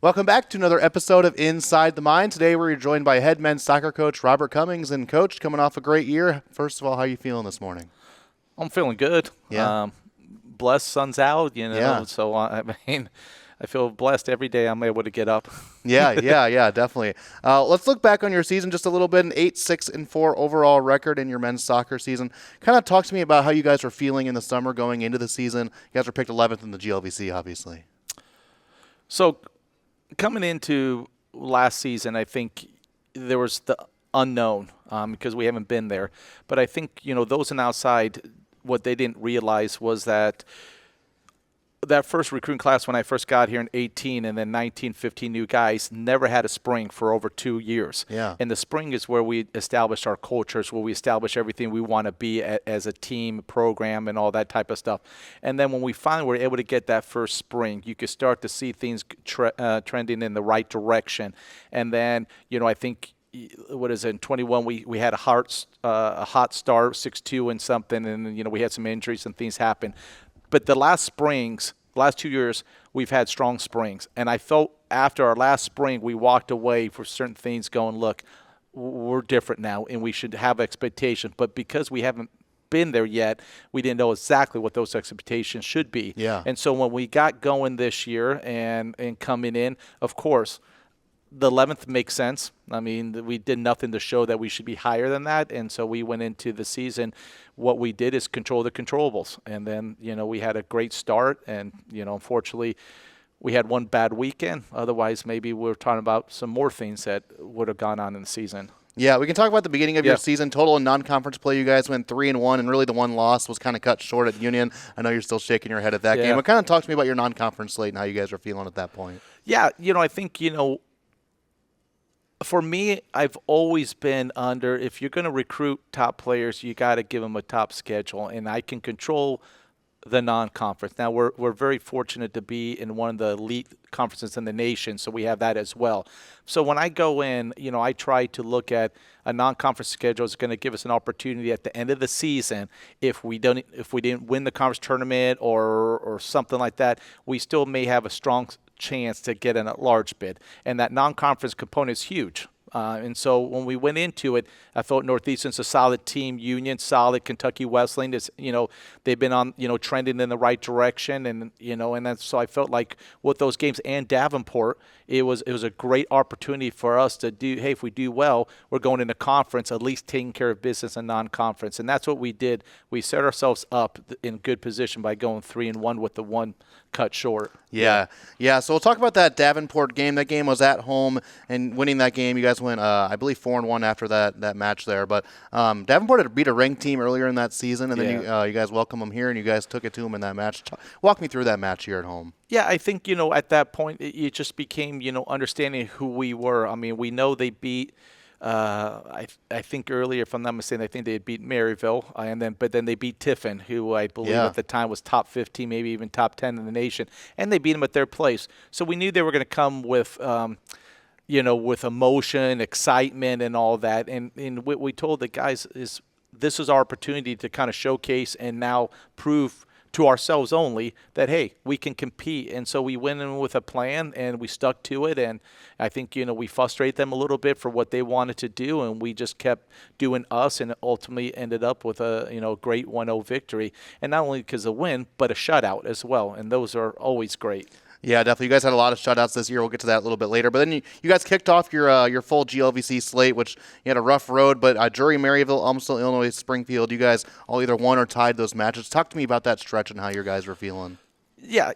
Welcome back to another episode of Inside the Mind. Today we're joined by head men's soccer coach Robert Cummings. And Coach, coming off a great year, first of all, how are you feeling this morning? I'm feeling good. Yeah. Blessed, sun's out, Yeah. so I feel blessed every day I'm able to get up. Yeah, definitely. Let's look back on your season just a little bit. An 8-6-4 overall record in your men's soccer season. Kind of talk to me about how you guys were feeling in the summer going into the season. You guys were picked 11th in the GLVC, obviously. So coming into last season, I think there was the unknown because we haven't been there. But I think, those on the outside, what they didn't realize was that first recruiting class when I first got here in 18 and then 19, 15 new guys never had a spring for over 2 years. Yeah. And the spring is where we established our cultures, where we establish everything we want to be as a team program and all that type of stuff. And then when we finally were able to get that first spring, you could start to see things trending in the right direction. And then, I think, in 21 we had a hot start, 6-2 and something, and we had some injuries and things happen. But the last 2 years, we've had strong springs. And I felt after our last spring, we walked away for certain things going, look, we're different now, and we should have expectations. But because we haven't been there yet, we didn't know exactly what those expectations should be. Yeah. And so when we got going this year and coming in, of course, the 11th makes sense. I mean, we did nothing to show that we should be higher than that. And so we went into the season. What we did is control the controllables. And then, we had a great start. And, unfortunately, we had one bad weekend. Otherwise, maybe we're talking about some more things that would have gone on in the season. Yeah, we can talk about the beginning of your season. Total and non-conference play, you guys went 3-1, and really the one loss was kind of cut short at Union. I know you're still shaking your head at that game. But kind of talk to me about your non-conference slate and how you guys are feeling at that point. Yeah, I think, for me, I've always been under, if you're going to recruit top players, you got to give them a top schedule, and I can control the non-conference. Now, we're very fortunate to be in one of the elite conferences in the nation, so we have that as well. So when I go in, I try to look at a non-conference schedule is going to give us an opportunity at the end of the season. If we didn't win the conference tournament or something like that, we still may have a strong chance to get in a large bid, and that non-conference component is huge. And so when we went into it, I felt Northeastern's a solid team, Union solid, Kentucky Wesleyan is, they've been on, trending in the right direction, and and that's, so I felt like with those games and Davenport, it was a great opportunity for us to do. Hey, if we do well, we're going into conference, at least taking care of business and non-conference, and that's what we did. We set ourselves up in good position by going 3-1 with the one cut short. Yeah. So we'll talk about that Davenport game. That game was at home, and winning that game, you guys went, I believe, 4-1 after that match there. But Davenport had beat a ranked team earlier in that season, and then you guys welcomed them here, and you guys took it to them in that match. Walk me through that match here at home. Yeah, I think, at that point, it just became, understanding who we were. I mean, we know they beat I think earlier, if I'm not mistaken, I think they had beat Maryville, but then they beat Tiffin, who I believe at the time was top 15, maybe even top 10 in the nation, and they beat them at their place. So we knew they were going to come with, with emotion, excitement, and all that. And what we told the guys is this is our opportunity to kind of showcase and now prove to ourselves only that, hey, we can compete. And so we went in with a plan, and we stuck to it. And I think, we frustrated them a little bit for what they wanted to do, and we just kept doing us, and ultimately ended up with a, great 1-0 victory. And not only because of win, but a shutout as well. And those are always great. Yeah, definitely. You guys had a lot of shutouts this year. We'll get to that a little bit later. But then you guys kicked off your full GLVC slate, which you had a rough road. But Drury, Maryville, Elmsville, Illinois, Springfield, you guys all either won or tied those matches. Talk to me about that stretch and how your guys were feeling. Yeah,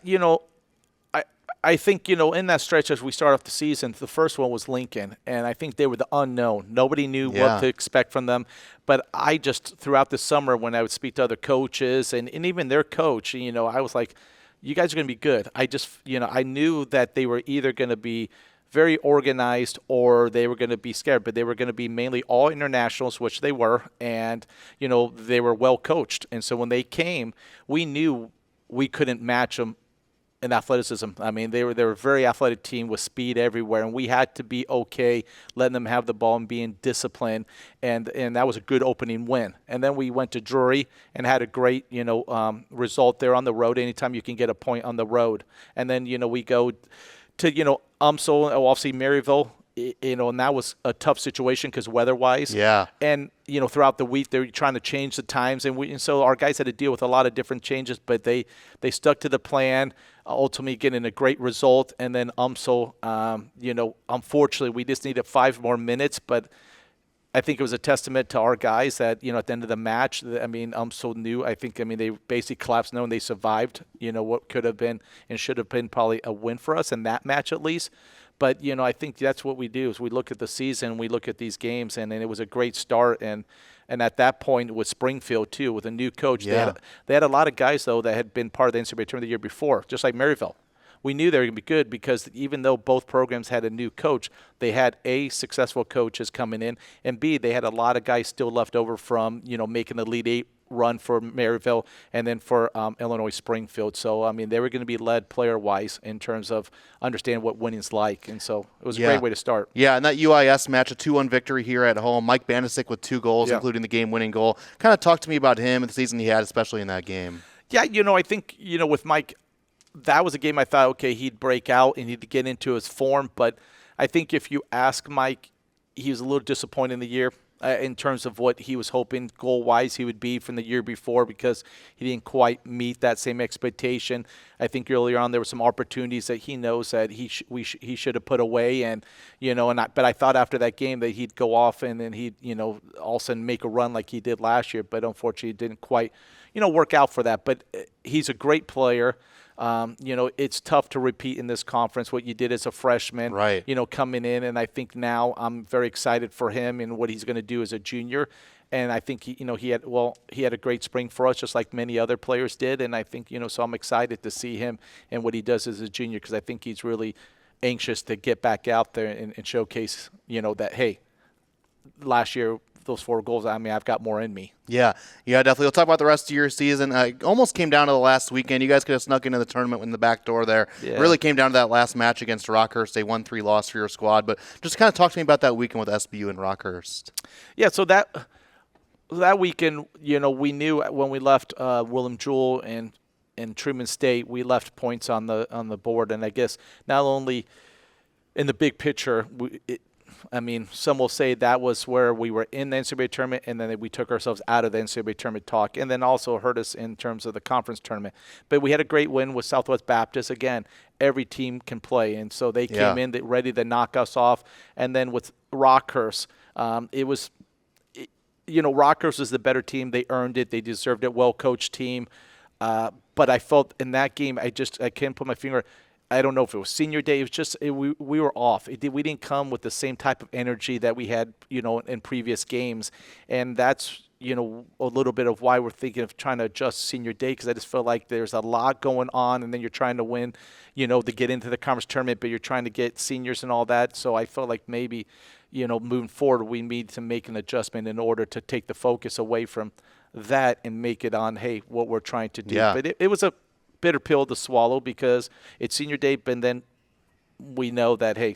I think, in that stretch as we start off the season, the first one was Lincoln, and I think they were the unknown. Nobody knew what to expect from them. But I just, throughout the summer, when I would speak to other coaches and even their coach, I was like, you guys are going to be good. I just, I knew that they were either going to be very organized or they were going to be scared, but they were going to be mainly all internationals, which they were, and, they were well coached. And so when they came, we knew we couldn't match them in athleticism. I mean, they were a very athletic team with speed everywhere, and we had to be okay letting them have the ball and being disciplined, and that was a good opening win. And then we went to Drury and had a great, result there on the road. Anytime you can get a point on the road. And then, we go to, So obviously Maryville, and that was a tough situation because weather-wise. Yeah. And, throughout the week they were trying to change the times. And so our guys had to deal with a lot of different changes, but they stuck to the plan, ultimately getting a great result. And then unfortunately we just needed 5 more minutes, but I think it was a testament to our guys that, at the end of the match, UMSL knew. They basically collapsed knowing they survived, what could have been and should have been probably a win for us in that match at least. But, I think that's what we do is we look at the season, we look at these games, and it was a great start. And at that point with Springfield, too, with a new coach, they had a lot of guys, though, that had been part of the NCAA tournament the year before, just like Maryville. We knew they were going to be good because even though both programs had a new coach, they had A, successful coaches coming in, and B, they had a lot of guys still left over from, making the Elite Eight run for Maryville and then for Illinois Springfield. So, they were going to be led player-wise in terms of understanding what winning's like. And so it was a great way to start. Yeah, and that UIS match, a 2-1 victory here at home. Mike Banisic with 2 goals, including the game-winning goal. Kind of talk to me about him and the season he had, especially in that game. Yeah, I think, with Mike, that was a game I thought, okay, he'd break out and he'd get into his form. But I think if you ask Mike, he was a little disappointed in the year in terms of what he was hoping goal-wise he would be from the year before because he didn't quite meet that same expectation. I think earlier on there were some opportunities that he knows that he should have put away. And, but I thought after that game that he'd go off and then he'd, all of a sudden make a run like he did last year. But unfortunately it didn't quite, work out for that. But he's a great player. It's tough to repeat in this conference what you did as a freshman, right? Coming in. And I think now I'm very excited for him and what he's going to do as a junior. And I think, he had a great spring for us, just like many other players did. And I think, so I'm excited to see him and what he does as a junior because I think he's really anxious to get back out there and showcase, that, hey, last year, those 4 goals, I've got more in me. Yeah, definitely. We'll talk about the rest of your season. It almost came down to the last weekend. You guys could have snuck into the tournament in the back door there. Yeah. It really came down to that last match against Rockhurst, a 1-3 loss for your squad. But just kind of talk to me about that weekend with SBU and Rockhurst. Yeah, so that weekend, we knew when we left Willem Jewell and Truman State, we left points on the board. And I guess not only in the big picture, some will say that was where we were in the NCAA tournament and then we took ourselves out of the NCAA tournament talk and then also hurt us in terms of the conference tournament. But we had a great win with Southwest Baptist. Again, every team can play. And so they came in ready to knock us off. And then with Rockhurst, Rockhurst is the better team. They earned it. They deserved it. Well-coached team. But I felt in that game, I can't put my finger – I don't know if it was senior day. It was just we were off. We didn't come with the same type of energy that we had, in previous games, and that's a little bit of why we're thinking of trying to adjust senior day because I just feel like there's a lot going on, and then you're trying to win, to get into the conference tournament, but you're trying to get seniors and all that. So I felt like maybe, moving forward, we need to make an adjustment in order to take the focus away from that and make it on, hey, what we're trying to do. Yeah. But it was a bitter pill to swallow because it's senior day, but then we know that, hey,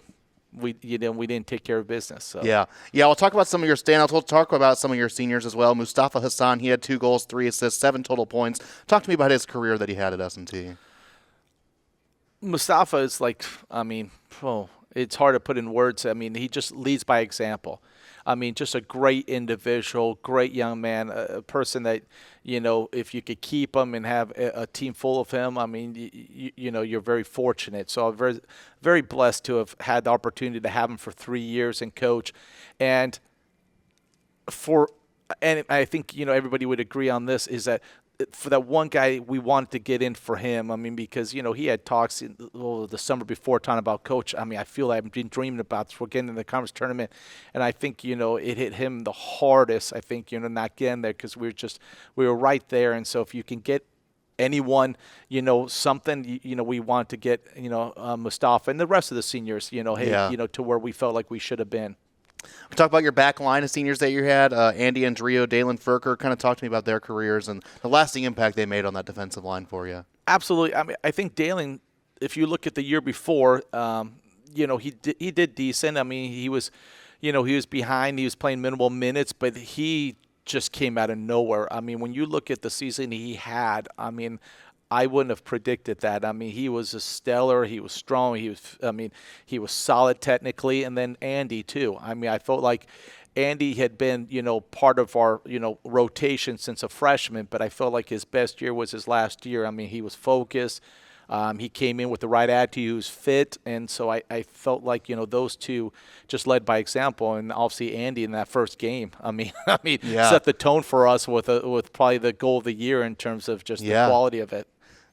we didn't take care of business. So. Yeah. We'll talk about some of your standouts. We'll talk about some of your seniors as well. Mustafa Hassan, he had 2 goals, 3 assists, 7 total points. Talk to me about his career that he had at S&T. Mustafa is it's hard to put in words. He just leads by example. Just a great individual, great young man, a person that, if you could keep him and have a team full of him, you're very fortunate. So I'm very, very blessed to have had the opportunity to have him for 3 years and coach. And I think, everybody would agree on this is that for that one guy, we wanted to get in for him. Because, he had talks the summer before talking about coach. I feel like I've been dreaming about this. We're getting in the conference tournament. And I think, it hit him the hardest, I think, not getting there because we were right there. And so if you can get anyone, something, we want to get, Mustafa and the rest of the seniors, to where we felt like we should have been. We talk about your back line of seniors that you had, Andy Andrio, Dalen Furker. Kind of talk to me about their careers and the lasting impact they made on that defensive line for you. Absolutely. I think Dalen, if you look at the year before, he did decent. He was, he was behind. He was playing minimal minutes, but he just came out of nowhere. When you look at the season he had, I wouldn't have predicted that. I mean, he was a stellar. He was strong. He was solid technically, and then Andy too. I mean, I felt like Andy had been, part of our, rotation since a freshman, but I felt like his best year was his last year. I mean, he was focused. He came in with the right attitude. He was fit, and so I felt like those two just led by example. And obviously Andy in that first game, set the tone for us with probably the goal of the year in terms of just the quality of it.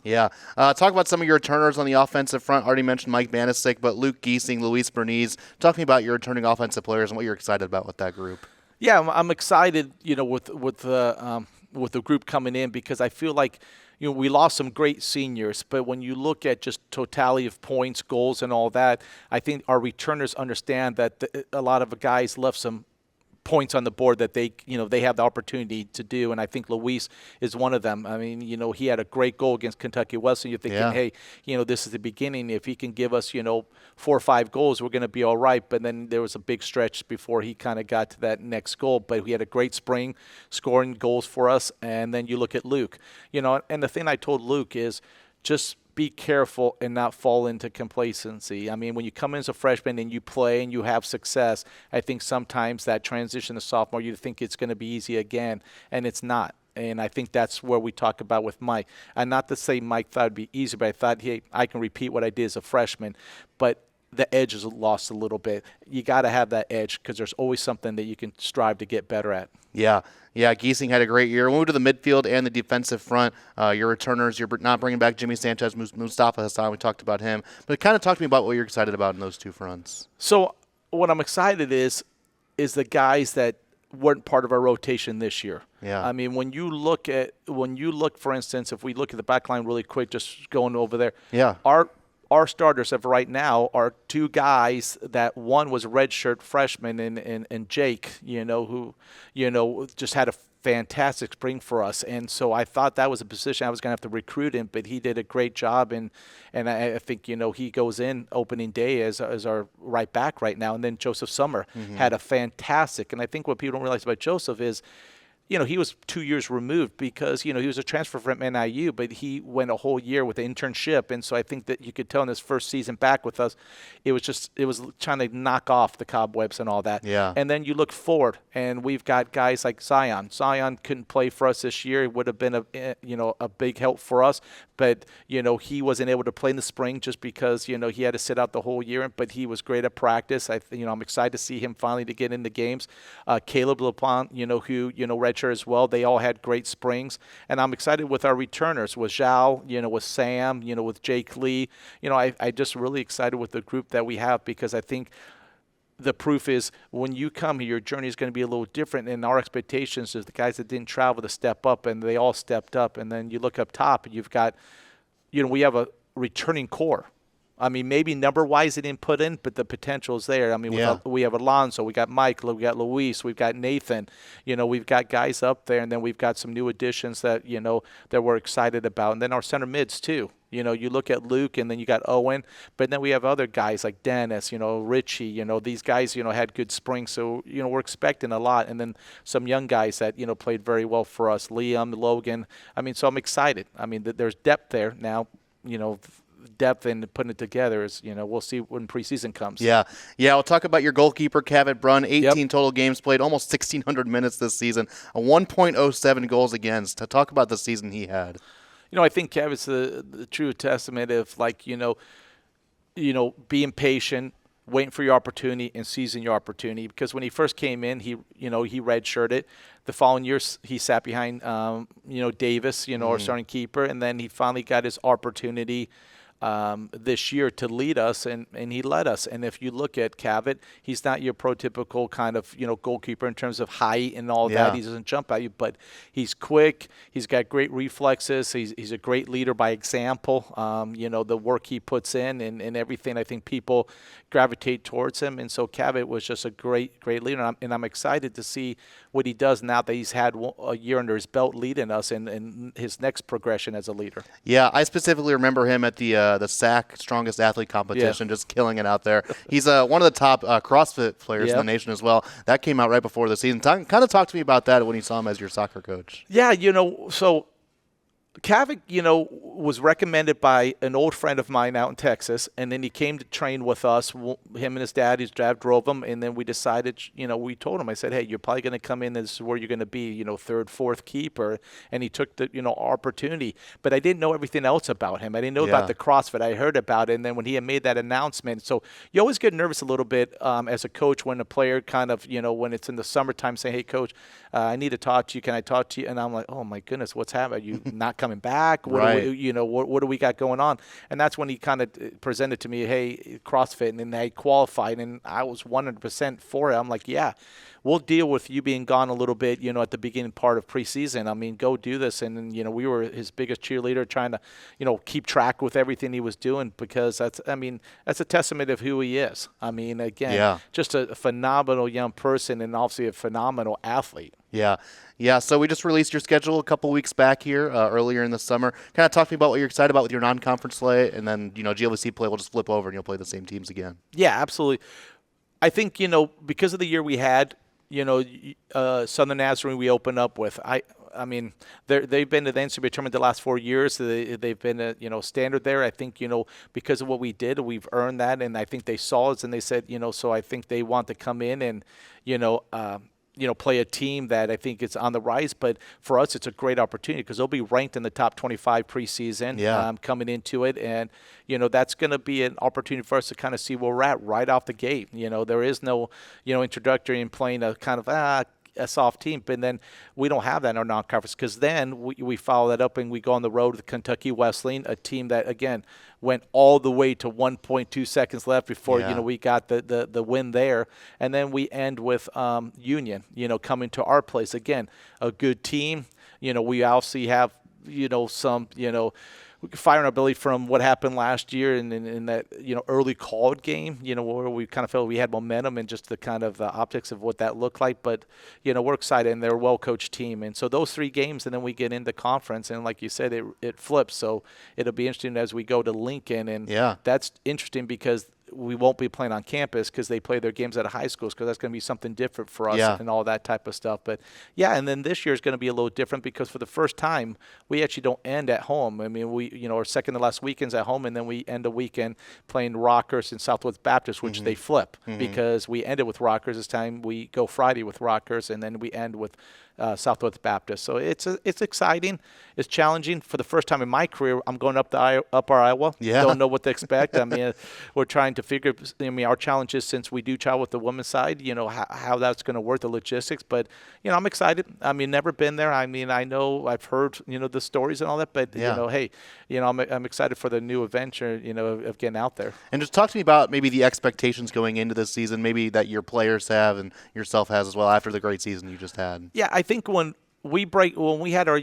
Yeah. Talk about some of your returners on the offensive front. Already mentioned Mike Banisic, but Luke Giesing, Luis Berniz. Talk to me about your returning offensive players and what you're excited about with that group. Yeah, I'm excited, with the group coming in because I feel like we lost some great seniors, but when you look at just totality of points, goals, and all that, I think our returners understand that a lot of the guys left some points on the board that they have the opportunity to do, and I think Luis is one of them. I mean, he had a great goal against Kentucky Western. You're thinking, hey, this is the beginning. If he can give us, 4 or 5 goals, we're going to be all right. But then there was a big stretch before he kind of got to that next goal. But he had a great spring, scoring goals for us. And then you look at Luke, and the thing I told Luke is just be careful and not fall into complacency. I mean, when you come in as a freshman and you play and you have success, I think sometimes that transition to sophomore, you think it's going to be easy again, and it's not. And I think that's where we talk about with Mike. And not to say Mike thought it would be easy, but I thought, hey, I can repeat what I did as a freshman. But the edge is lost a little bit. You got to have that edge because there's always something that you can strive to get better at. Yeah, Giesing had a great year. We'll move to the midfield and the defensive front. Your returners, you're not bringing back Jimmy Sanchez, Mustafa Hassan. We talked about him. But kind of talk to me about what you're excited about in those two fronts. So what I'm excited is the guys that weren't part of our rotation this year. Yeah. I mean, when you look, for instance, if we look at the back line really quick, just going over there. Yeah. Our starters of right now are 2 guys that one was a redshirt freshman and Jake, who, just had a fantastic spring for us. And so I thought that was a position I was going to have to recruit him, but he did a great job. And I think, he goes in opening day as our right back right now. And then Joseph Summer had a fantastic. And I think what people don't realize about Joseph is, he was 2 years removed because, he was a transfer from NIU, but he went a whole year with an internship. And so I think that you could tell in his first season back with us, it was trying to knock off the cobwebs and all that. Yeah. And then you look forward, and we've got guys like Zion. Zion couldn't play for us this year. It would have been a big help for us. But, he wasn't able to play in the spring just because, he had to sit out the whole year. But he was great at practice. I'm excited to see him finally to get into games. Caleb LaPlante, who, redshirt as well. They all had great springs. And I'm excited with our returners, with Zhao, with Sam, with Jake Lee. I just really excited with the group that we have because I think the proof is when you come here, your journey is going to be a little different. And our expectations is the guys that didn't travel to step up, and they all stepped up. And then you look up top, and you've got, we have a returning core. I mean, maybe number-wise they didn't put in, but the potential is there. I mean, we have Alonso, we got Mike, we got Luis, we've got Nathan. We've got guys up there, and then we've got some new additions that, that we're excited about. And then our center mids, too. You look at Luke, and then you got Owen. But then we have other guys like Dennis, Richie. These guys, had good springs. So, we're expecting a lot. And then some young guys that, played very well for us, Liam, Logan. I mean, so I'm excited. I mean, there's depth there now, depth and putting it together is, we'll see when preseason comes. Yeah. We'll talk about your goalkeeper, Cavett Brunn. 18 total games played, almost 1,600 minutes this season, a 1.07 goals against. To talk about the season he had. I think Cavett's the true testament of being patient, waiting for your opportunity and seizing your opportunity. Because when he first came in, he redshirted. The following year, he sat behind, Davis, our starting keeper, and then he finally got his opportunity this year to lead us, and he led us. And if you look at Cavett, he's not your prototypical kind of goalkeeper in terms of height and all that. He doesn't jump at you, but he's quick. He's got great reflexes. He's a great leader by example. The work he puts in and everything. I think people gravitate towards him, and so Cavett was just a great leader. And I'm excited to see what he does now that he's had a year under his belt leading us in his next progression as a leader. Yeah, I specifically remember him at the SAC Strongest Athlete competition, just killing it out there. He's one of the top CrossFit players in the nation as well. That came out right before the season. Kind of talk to me about that when you saw him as your soccer coach. Yeah, so Kavik, was recommended by an old friend of mine out in Texas, and then he came to train with us. Him and his dad drove him, and then we decided, we told him, I said, hey, you're probably going to come in, this is where you're going to be, third, fourth keeper, and he took the, opportunity. But I didn't know everything else about him. I didn't know about the CrossFit. I heard about it, and then when he had made that announcement, so you always get nervous a little bit as a coach when a player kind of, when it's in the summertime saying, hey, coach, I need to talk to you. Can I talk to you? And I'm like, oh, my goodness, what's happening? Are you not coming back? What do we got going on? And that's when he kind of presented to me, hey, CrossFit, and then they qualified, and I was 100% for it. I'm like, yeah, we'll deal with you being gone a little bit, at the beginning part of preseason. I mean, go do this. And then, we were his biggest cheerleader, trying to, keep track with everything he was doing, because that's a testament of who he is. I mean, again, just a phenomenal young person, and obviously a phenomenal athlete. Yeah. So we just released your schedule a couple weeks back here, earlier in the summer. Kind of talk to me about what you're excited about with your non-conference slate, and then, GLVC play will just flip over and you'll play the same teams again. Yeah, absolutely. I think, because of the year we had, Southern Nazarene we opened up with. I mean, they've been to the NCAA tournament the last 4 years. They've been a standard there. I think, because of what we did, we've earned that, and I think they saw us and they said, so I think they want to come in and, play a team that I think is on the rise. But for us, it's a great opportunity because they'll be ranked in the top 25 preseason coming into it. And, that's going to be an opportunity for us to kind of see where we're at right off the gate. There is no, introductory and playing a kind of a soft team, but then we don't have that in our non-conference, because then we follow that up and we go on the road with Kentucky Wesleyan, a team that, again, went all the way to 1.2 seconds left before we got the win there, and then we end with Union, coming to our place, again, a good team. We obviously have some fire and ability from what happened last year in that early called game, where we kind of felt we had momentum and just the kind of optics of what that looked like. But we're excited, and they're a well-coached team. And so those 3 games, and then we get into conference, and like you said, it flips. So it'll be interesting as we go to Lincoln, and that's interesting because we won't be playing on campus because they play their games at a high schools, because that's going to be something different for us and all that type of stuff. But and then this year is going to be a little different because for the first time we actually don't end at home. I mean, we our second to last weekend's at home, and then we end a weekend playing Rockers and Southwest Baptist, which they flip because we ended with Rockers this time. We go Friday with Rockers, and then we end with Southwest Baptist. So it's exciting. It's challenging. For the first time in my career, I'm going up to Upper Iowa. Don't know what to expect. I mean, we're trying to figure. Our challenge is, since we do travel with the women's side, how that's going to work, the logistics. But I'm excited. I mean, never been there. I mean, I know I've heard the stories and all that. But hey, I'm excited for the new adventure. Of getting out there. And just talk to me about maybe the expectations going into this season, maybe that your players have and yourself has as well after the great season you just had. Yeah, I think when we had our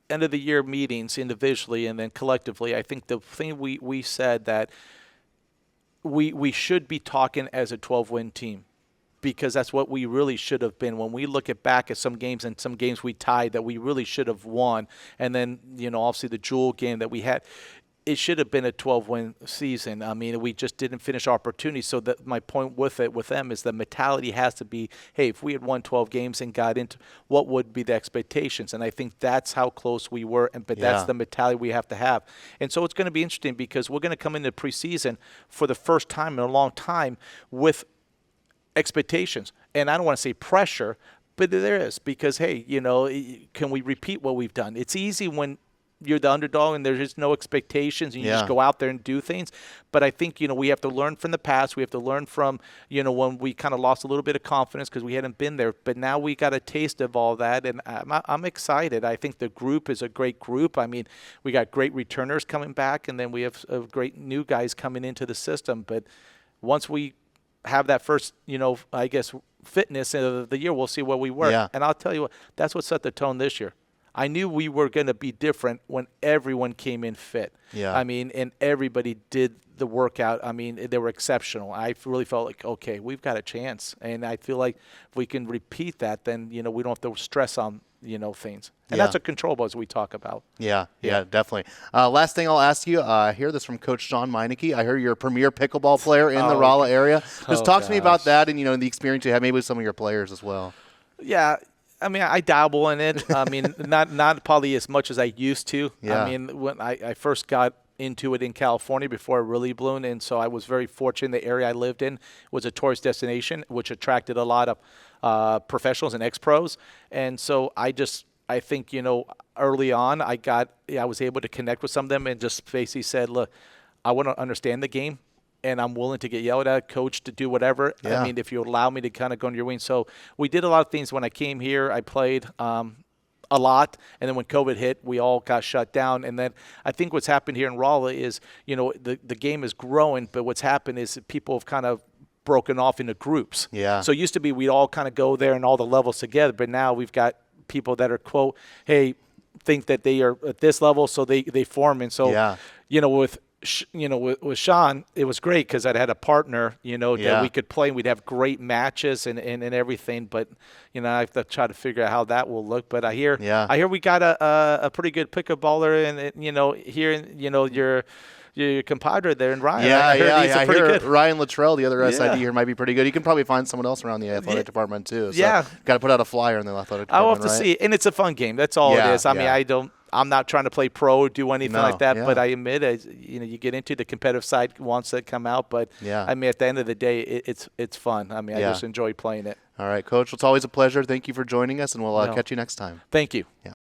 end of the year meetings individually and then collectively, I think the thing we said that we should be talking as a 12-win team, because that's what we really should have been. When we look back at some games and some games we tied that we really should have won, and then obviously the Jewel game that we had, it should have been a 12-win season. I mean, we just didn't finish opportunities. So that my point with them is the mentality has to be, hey, if we had won 12 games and got into, what would be the expectations? And I think that's how close we were. But that's the mentality we have to have. And so it's going to be interesting because we're going to come into preseason for the first time in a long time with expectations. And I don't want to say pressure, but there is, because, hey, can we repeat what we've done? It's easy when you're the underdog and there's just no expectations and you just go out there and do things. But I think, we have to learn from the past. We have to learn from, when we kind of lost a little bit of confidence because we hadn't been there. But now we got a taste of all that, and I'm excited. I think the group is a great group. I mean, we got great returners coming back, and then we have great new guys coming into the system. But once we have that first, I guess, fitness of the year, we'll see where we were. Yeah. And I'll tell you what, that's what set the tone this year. I knew we were going to be different when everyone came in fit. Yeah. I mean, and everybody did the workout. I mean, they were exceptional. I really felt like, okay, we've got a chance. And I feel like if we can repeat that, then, we don't have to stress on, things. And that's a controllable as we talk about. Yeah, definitely. Last thing I'll ask you, I hear this from Coach Sean Meineke. I heard you're a premier pickleball player in the Rolla area. Just talk to me about that and, the experience you had maybe with some of your players as well. Yeah. I mean, I dabble in it. I mean, not probably as much as I used to. Yeah. I mean, when I first got into it in California before it really bloomed, and so I was very fortunate. The area I lived in was a tourist destination, which attracted a lot of professionals and ex-pros, and so I think, early on I was able to connect with some of them and just basically said, look, I want to understand the game, and I'm willing to get yelled at, coached, to do whatever. Yeah. I mean, if you allow me to kind of go under your wing. So we did a lot of things when I came here. I played a lot, and then when COVID hit, we all got shut down. And then I think what's happened here in Raleigh is, the game is growing, but what's happened is that people have kind of broken off into groups. Yeah. So it used to be we'd all kind of go there and all the levels together, but now we've got people that are, quote, hey, think that they are at this level, so they form. And so, Yeah. with Sean, it was great because I'd had a partner, Yeah. that we could play, and we'd have great matches and everything. But, I have to try to figure out how that will look. But I hear we got a pretty good pickleball and here, your compadre there in Ryan. I hear good. Ryan Luttrell, the other Yeah. SID here, might be pretty good. You can probably find someone else around the athletic department too. So Yeah. got to put out a flyer in the athletic I'll department. have to right? see. And it's a fun game. That's all Yeah, it is. I mean, I'm not trying to play pro or do anything No, like that, yeah. but I admit, you get into the competitive side once that come out. But Yeah. I mean, at the end of the day, it's fun. I mean, I Yeah. just enjoy playing it. All right, Coach. It's always a pleasure. Thank you for joining us, and we'll No. catch you next time. Thank you. Yeah.